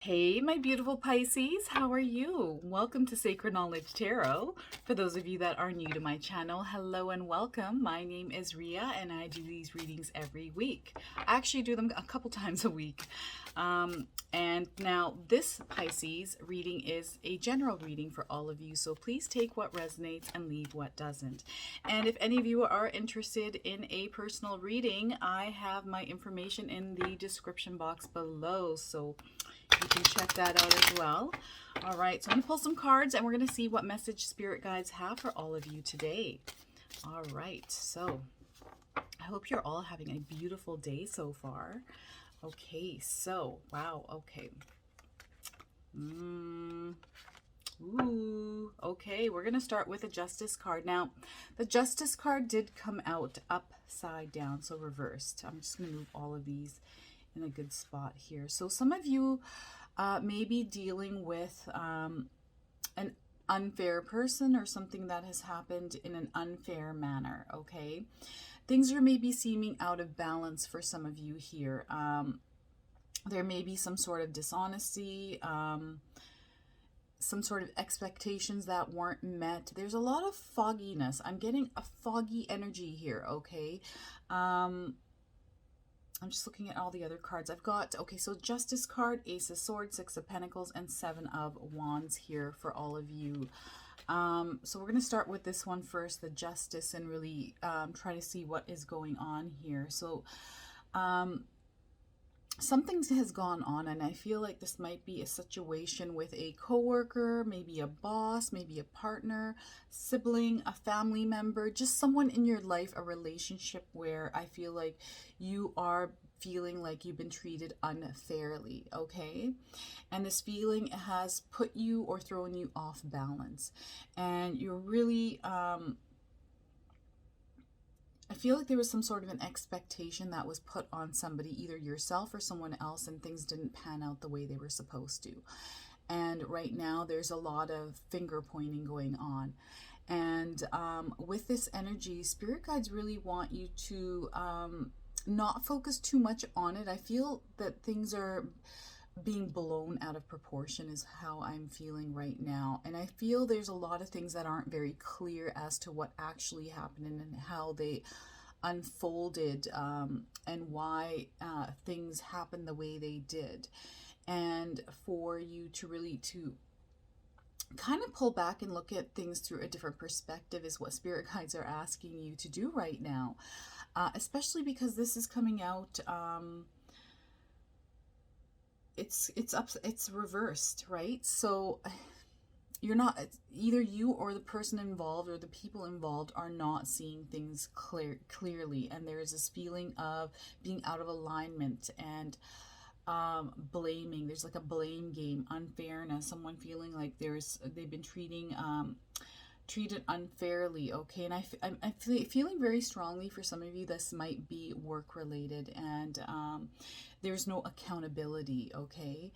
Hey, my beautiful Pisces, how are you? Welcome to Sacred Knowledge Tarot. For those of you that are new to my channel, hello and welcome. My name is Ria and I do these readings every week. I actually do them a couple times a week. And now this Pisces reading is a general reading for all of you, so please take what resonates and leave what doesn't. And if any of you are interested in a personal reading, I have my information in the description box below, so you can check that out as well. All right, so I'm going to pull some cards and we're going to see what message spirit guides have for all of you today. All right, so I hope you're all having a beautiful day so far. Okay, so, wow, okay. Ooh, okay, we're going to start with a Justice card. Now, the Justice card did come out upside down, so reversed. I'm just going to move all of these in a good spot here. So some of you may be dealing with an unfair person or something that has happened in an unfair manner, okay? Things are maybe seeming out of balance for some of you here. There may be some sort of dishonesty, some sort of expectations that weren't met. There's a lot of fogginess. I'm getting a foggy energy here, okay? I'm just looking at all the other cards I've got. Okay, so Justice card, Ace of Swords, Six of Pentacles, and Seven of Wands here for all of you. So we're going to start with this one first, the Justice, and really try to see what is going on here. So something has gone on, and I feel like this might be a situation with a coworker, maybe a boss, maybe a partner, sibling, a family member, just someone in your life, a relationship where I feel like you are feeling like you've been treated unfairly, okay? And this feeling has put you or thrown you off balance, and you're really I feel like there was some sort of an expectation that was put on somebody, either yourself or someone else, and things didn't pan out the way they were supposed to. And right now there's a lot of finger pointing going on. And with this energy, spirit guides really want you to not focus too much on it. I feel that things are being blown out of proportion is how I'm feeling right now. And I feel there's a lot of things that aren't very clear as to what actually happened and how they unfolded, and why things happened the way they did. And for you to really to kind of pull back and look at things through a different perspective is what spirit guides are asking you to do right now, especially because this is coming out it's reversed, right? So you're not, either you or the person involved or the people involved are not seeing things clearly, and there is this feeling of being out of alignment and blaming. There's like a blame game, unfairness, someone feeling like they've been treated unfairly, okay? And I'm feeling very strongly for some of you this might be work related, and there's no accountability, okay?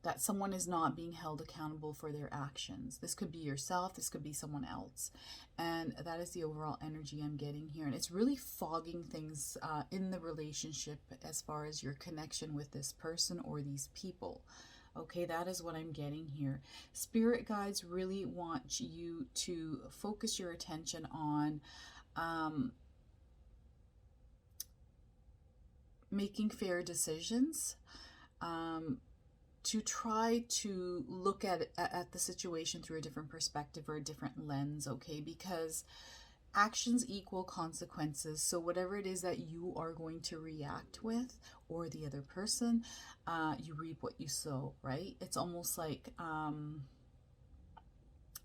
That someone is not being held accountable for their actions. This could be yourself, this could be someone else, and that is the overall energy I'm getting here. And it's really fogging things in the relationship as far as your connection with this person or these people. Okay, that is what I'm getting here. Spirit guides really want you to focus your attention on making fair decisions, to try to look at the situation through a different perspective or a different lens, okay? Because actions equal consequences. So whatever it is that you are going to react with, or the other person, you reap what you sow, right? It's almost like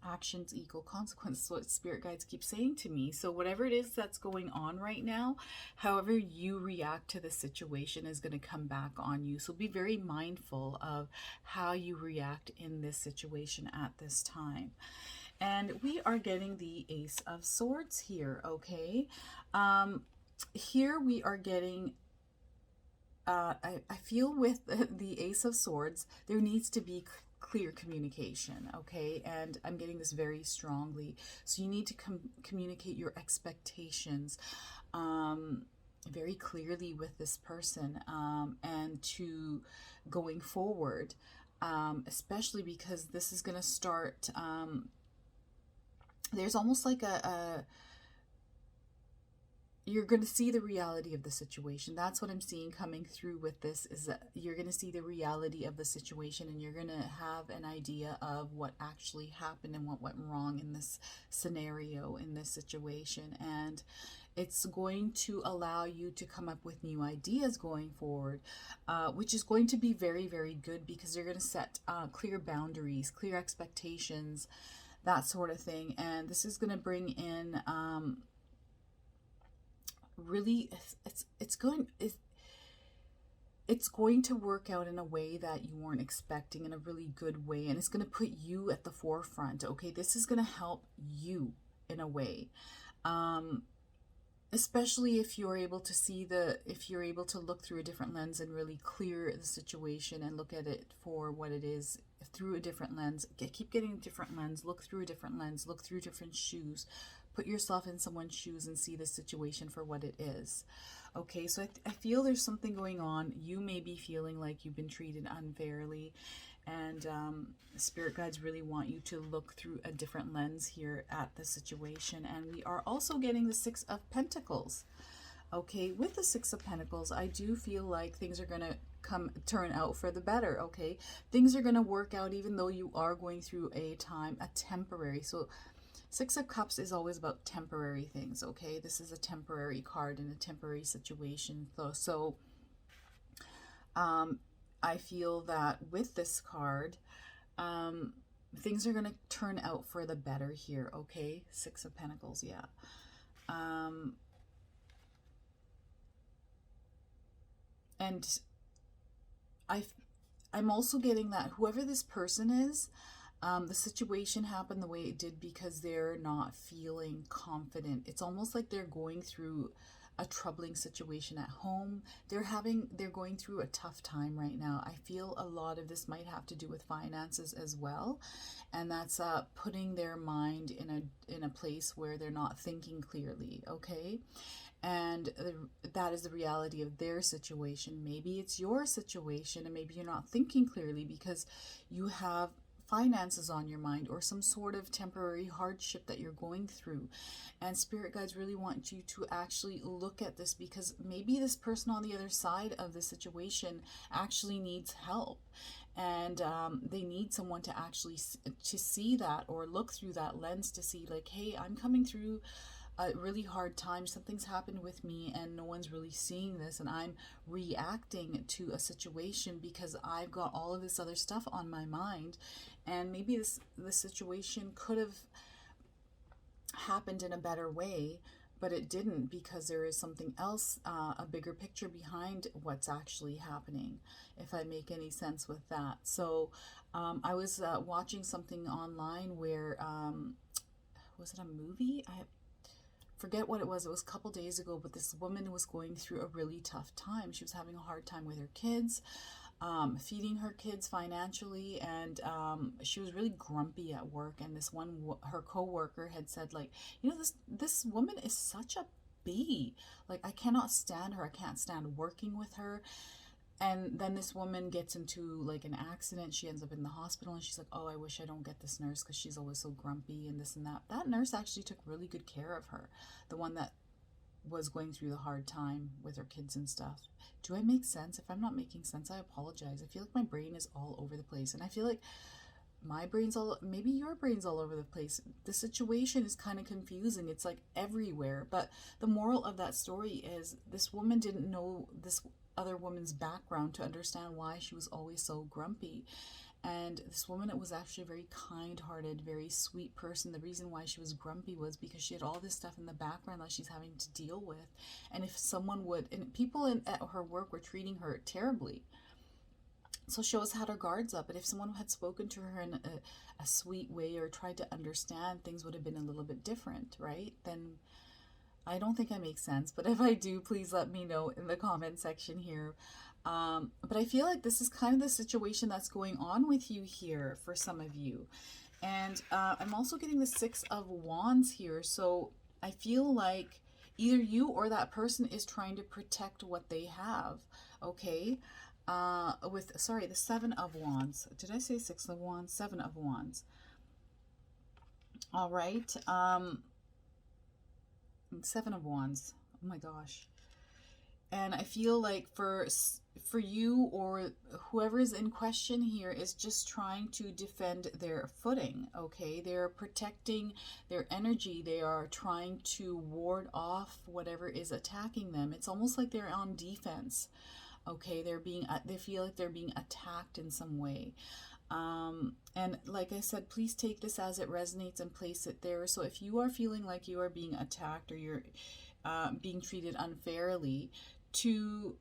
actions equal consequences, what spirit guides keep saying to me. So whatever it is that's going on right now, however you react to the situation is going to come back on you. So be very mindful of how you react in this situation at this time. And we are getting the Ace of Swords here, okay? Here we are getting, I feel with the Ace of Swords, there needs to be clear communication, okay? And I'm getting this very strongly. So you need to communicate your expectations. very clearly with this person, and to going forward, especially because this is going to start, there's almost like a you're going to see the reality of the situation. That's what I'm seeing coming through with this, is that you're going to see the reality of the situation, and you're going to have an idea of what actually happened and what went wrong in this scenario, in this situation. And it's going to allow you to come up with new ideas going forward, which is going to be very, very good, because you're going to set clear boundaries, clear expectations, that sort of thing. And this is going to bring in really, it's going to work out in a way that you weren't expecting, in a really good way, and it's going to put you at the forefront. Okay, this is going to help you in a way, especially if you're able to see if you're able to look through a different lens and really clear the situation and look at it for what it is through a different lens. Keep getting a different lens, look through a different lens, look through different shoes, put yourself in someone's shoes and see the situation for what it is. Okay, so I feel there's something going on. You may be feeling like you've been treated unfairly, and spirit guides really want you to look through a different lens here at the situation. And we are also getting the Six of Pentacles. Okay, with the Six of Pentacles, I do feel like things are going to turn out for the better. Okay, things are going to work out, even though you are going through a temporary. So Six of Cups is always about temporary things. Okay, this is a temporary card in a temporary situation. So I feel that with this card, things are going to turn out for the better here. Okay, Six of Pentacles, yeah. And I'm also getting that whoever this person is, the situation happened the way it did because they're not feeling confident. It's almost like they're going through a troubling situation at home. They're going through a tough time right now. I feel a lot of this might have to do with finances as well, and that's putting their mind in a place where they're not thinking clearly. Okay, and that is the reality of their situation. Maybe it's your situation, and maybe you're not thinking clearly because you have finances on your mind, or some sort of temporary hardship that you're going through. And spirit guides really want you to actually look at this, because maybe this person on the other side of the situation actually needs help, and they need someone to actually to see that, or look through that lens to see like, hey, I'm coming through a really hard time. Something's happened with me and no one's really seeing this, and I'm reacting to a situation because I've got all of this other stuff on my mind. And maybe the situation could have happened in a better way, but it didn't, because there is something else, a bigger picture behind what's actually happening, if I make any sense with that. So I was watching something online where, was it a movie? I forget what it was. It was a couple days ago, but this woman was going through a really tough time. She was having a hard time with her kids, feeding her kids financially, and she was really grumpy at work. And her co-worker had said, like, you know, this woman is such a bee. Like, I cannot stand her. I can't stand working with her. And then this woman gets into like an accident. She ends up in the hospital, and she's like, oh, I wish I don't get this nurse because she's always so grumpy and this and that. That nurse actually took really good care of her, the one that was going through the hard time with her kids and stuff. Do I make sense? If I'm not making sense, I apologize. I feel like my brain is all over the place, and I feel like my brain's maybe your brain's all over the place. The situation is kind of confusing. It's like everywhere. But the moral of that story is this woman didn't know this other woman's background to understand why she was always so grumpy. And this woman, it was actually a very kind-hearted, very sweet person. The reason why she was grumpy was because she had all this stuff in the background that she's having to deal with. And if someone and people at her work were treating her terribly. So she always had her guards up. But if someone had spoken to her in a sweet way, or tried to understand, things would have been a little bit different, right? Then I don't think I make sense, but if I do, please let me know in the comment section here. But I feel like this is kind of the situation that's going on with you here for some of you. And I'm also getting the Six of Wands here. So I feel like either you or that person is trying to protect what they have, okay? With, sorry, the Seven of Wands. Did I say Six of Wands? Seven of Wands. All right. Seven of Wands. Oh my gosh. And I feel like for you or whoever is in question here is just trying to defend their footing, okay? They're protecting their energy. They are trying to ward off whatever is attacking them. It's almost like they're on defense, okay? They feel like they're being attacked in some way. And like I said, please take this as it resonates and place it there. So if you are feeling like you are being attacked or you're being treated unfairly, to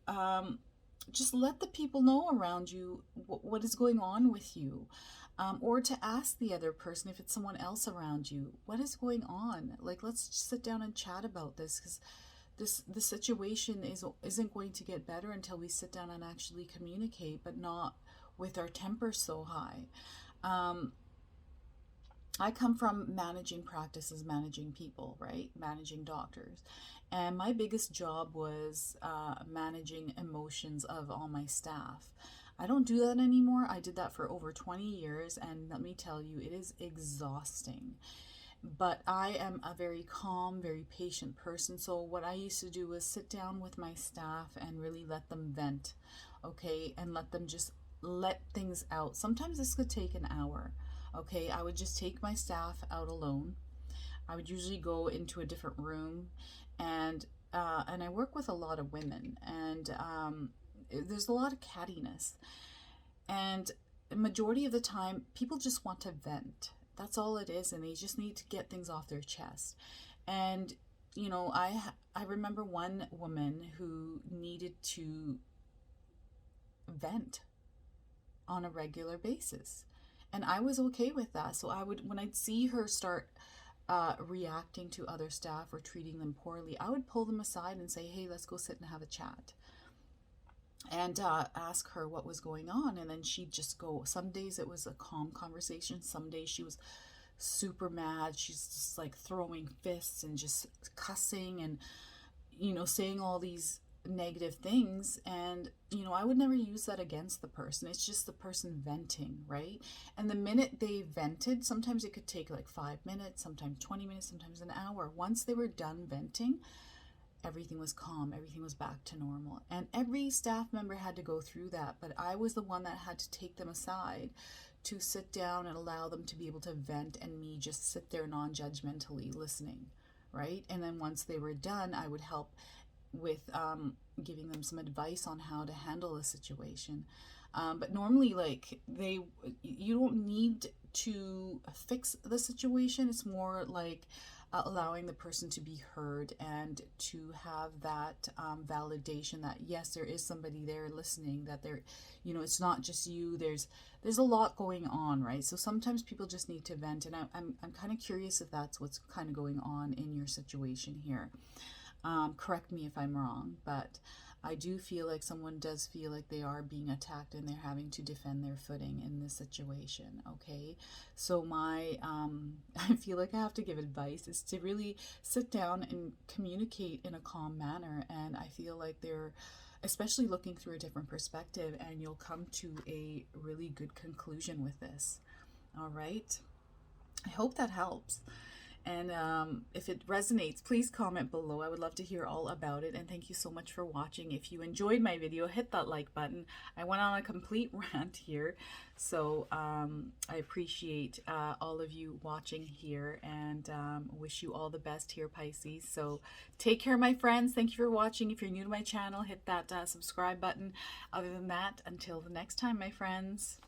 just let the people know around you what is going on with you, or to ask the other person, if it's someone else around you, what is going on. Like, let's sit down and chat about this, because the situation isn't going to get better until we sit down and actually communicate, but not with our temper so high. I come from managing practices, managing people, right? Managing doctors. And my biggest job was managing emotions of all my staff. I don't do that anymore. I did that for over 20 years, and let me tell you, it is exhausting. But I am a very calm, very patient person. So what I used to do was sit down with my staff and really let them vent, okay? And let them just let things out. Sometimes this could take an hour. Okay, I would just take my staff out alone. I would usually go into a different room, and I work with a lot of women, and there's a lot of cattiness, and the majority of the time people just want to vent. That's all it is, and they just need to get things off their chest. And you know, I remember one woman who needed to vent on a regular basis. And I was okay with that. So I would, when I'd see her start reacting to other staff or treating them poorly, I would pull them aside and say, hey, let's go sit and have a chat. And ask her what was going on. And then she'd just go. Some days it was a calm conversation. Some days she was super mad. She's just like throwing fists and just cussing and, you know, saying all these negative things. And you know, I would never use that against the person. It's just the person venting, right? And the minute they vented, sometimes it could take like 5 minutes, sometimes 20 minutes, sometimes an hour. Once they were done venting, everything was calm, everything was back to normal. And every staff member had to go through that, but I was the one that had to take them aside to sit down and allow them to be able to vent, and me just sit there non-judgmentally listening, right? And then once they were done, I would help with giving them some advice on how to handle the situation. But normally, like, you don't need to fix the situation. It's more like allowing the person to be heard and to have that validation that yes, there is somebody there listening, that they're, you know, it's not just you. There's a lot going on, right? So sometimes people just need to vent, and I'm kind of curious if that's what's kind of going on in your situation here. Correct me if I'm wrong, but I do feel like someone does feel like they are being attacked and they're having to defend their footing in this situation, okay? So I feel like I have to give advice is to really sit down and communicate in a calm manner, and I feel like they're especially looking through a different perspective, and you'll come to a really good conclusion with this, all right? I hope that helps. And if it resonates, please comment below. I would love to hear all about it. And thank you so much for watching. If you enjoyed my video, hit that like button. I went on a complete rant here. So I appreciate all of you watching here, and wish you all the best here, Pisces. So take care, my friends. Thank you for watching. If you're new to my channel, hit that subscribe button. Other than that, until the next time, my friends.